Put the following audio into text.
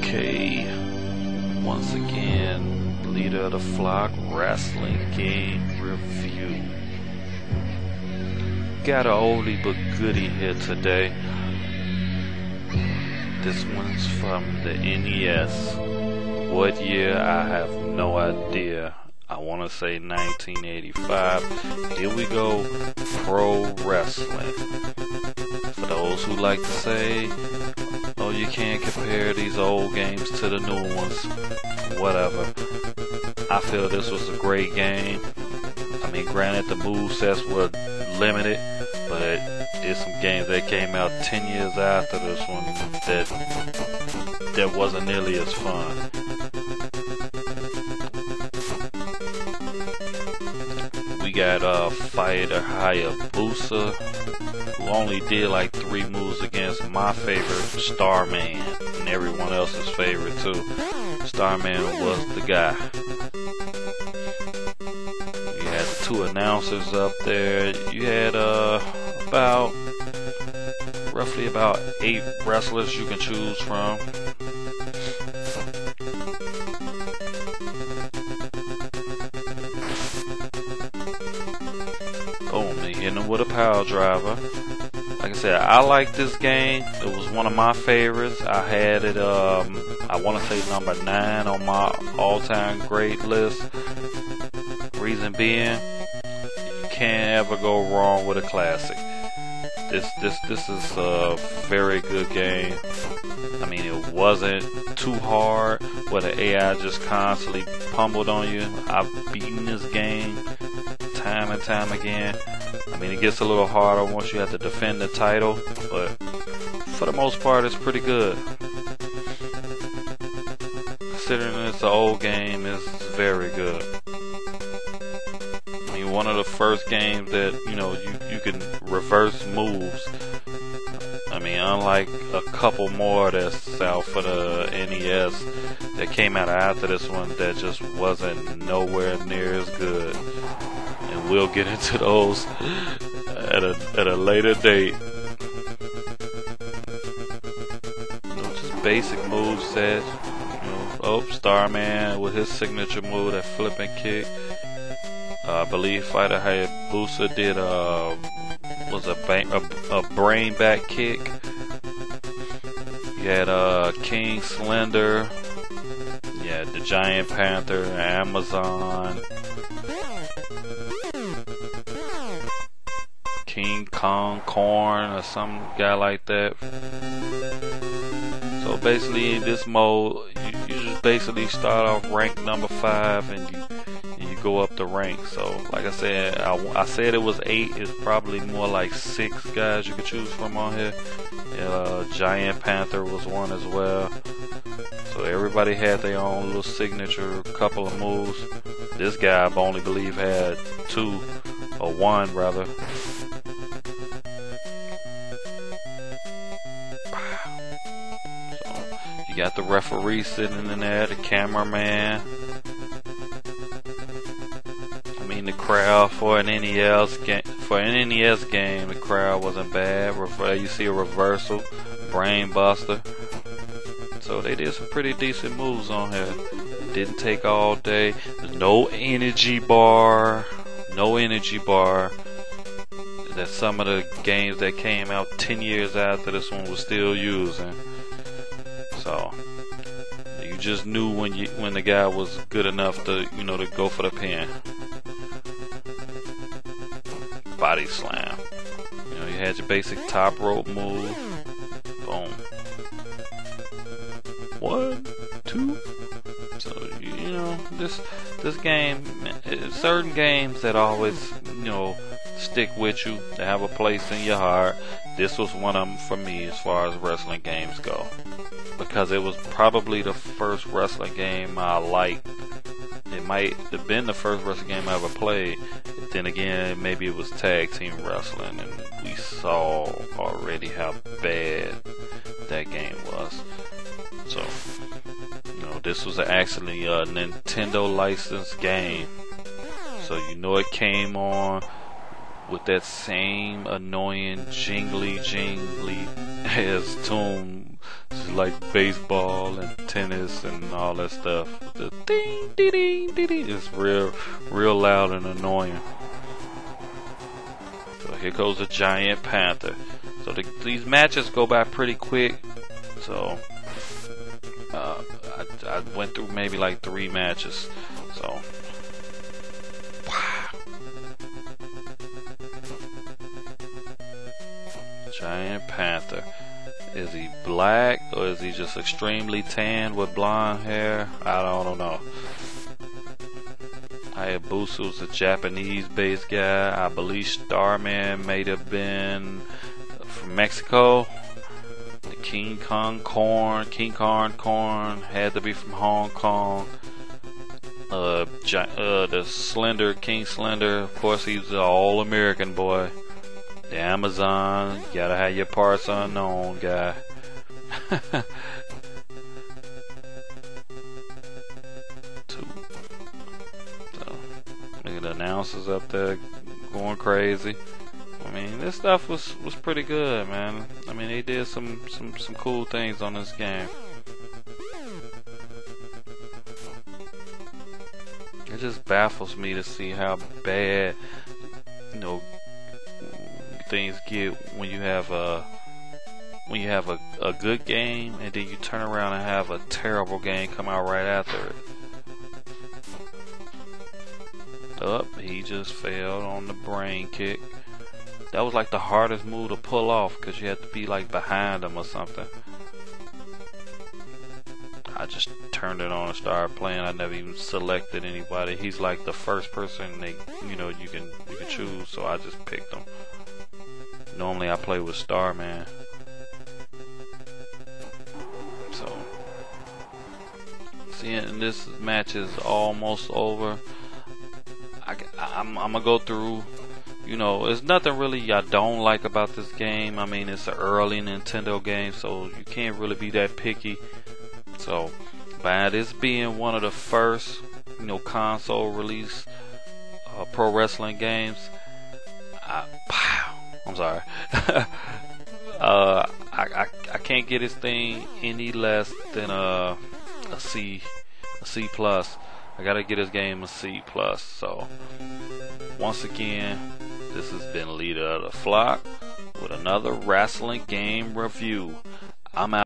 Okay, once again, leader of the flock, wrestling game review. Got an oldie but goodie here today. This one's from the NES. What year? I have no idea. I want to say 1985. Here we go, pro wrestling. For those who like to say, oh, you can't compare these old games to the new ones. Whatever. I feel this was a great game. I mean, granted, the movesets were limited, but there's some games that came out 10 years after this one that wasn't nearly as fun. We got Fighter Hayabusa, who only did like 3 moves against my favorite, Starman, and everyone else's favorite too. Starman was the guy. You had 2 announcers up there. You had roughly about 8 wrestlers you can choose from. Boom, they hitting him with a power driver. Like I said, I like this game. It was one of my favorites. I had it, I want to say number 9 on my all-time great list. Reason being, you can't ever go wrong with a classic. This is a very good game. I mean, it wasn't too hard where the AI just constantly pummeled on you. I've beaten this game time and time again. I mean, it gets a little harder once you have to defend the title, but for the most part, it's pretty good. Considering it's an old game, it's very good. I mean, one of the first games that, you know, you can reverse moves. I mean, unlike a couple more that's out for the NES that came out after this one that just wasn't nowhere near as good. And we'll get into those at a later date. You know, just basic moveset. You know, oh, Starman with his signature move, that flipping kick. I believe Fighter Hayabusa did a brain back kick. You had King Slender. You had the Giant Panther, Amazon, King Kong Corn, or some guy like that. So basically, in this mode, you just basically start off rank number 5 and you go up the rank. So like I said, I said it was 8. It's probably more like 6 guys you could choose from on here. Giant Panther was one as well. So everybody had their own little signature couple of moves. This guy, I only believe, had 2 or 1 rather. So you got the referee sitting in there, the cameraman. The crowd for an NES game, the crowd wasn't bad. You see a reversal, brain buster. So they did some pretty decent moves on here. Didn't take all day. There's no energy bar. That some of the games that came out 10 years after this one was still using. So you just knew when the guy was good enough to, you know, to go for the pin. Body slam. You know, you had your basic top rope move. Boom. 1, 2. So you know, this game, certain games that always, you know, stick with you, that have a place in your heart. This was one of them for me as far as wrestling games go, because it was probably the first wrestling game I liked. It might have been the first wrestling game I ever played. Then again, maybe it was tag team wrestling, and we saw already how bad that game was. So, you know, this was actually a Nintendo licensed game. So you know it came on with that same annoying jingly as tune, just like baseball and tennis and all that stuff. The ding ding ding ding ding is real loud and annoying. So here goes a giant panther. So these matches go by pretty quick. So I went through maybe like 3 matches. So wow. Giant panther. Is he black or is he just extremely tan with blonde hair? I don't know. Hayabusa's a Japanese-based guy. I believe Starman may have been from Mexico. The King Kong Corn had to be from Hong Kong. The Slender, King Slender, of course he's an all-American boy. The Amazon, you gotta have your parts unknown guy. So, look at the announcers up there going crazy. I mean, this stuff was pretty good, man. I mean, they did some cool things on this game. It just baffles me to see how bad, you know, things get when you have a good game and then you turn around and have a terrible game come out right after it. He just failed on the brain kick. That was like the hardest move to pull off because you had to be like behind him or something. I just turned it on and started playing. I never even selected anybody. He's like the first person you can choose, so I just picked him. Normally I play with Starman. So, seeing this match is almost over, I'm gonna go through. You know, there's nothing really I don't like about this game. I mean, it's an early Nintendo game, so you can't really be that picky. So, by this being one of the first, console release pro wrestling games, I'm sorry. I can't get this thing any less than a C plus. I gotta get this game a C plus. So once again, this has been Leader of the Flock with another wrestling game review. I'm out.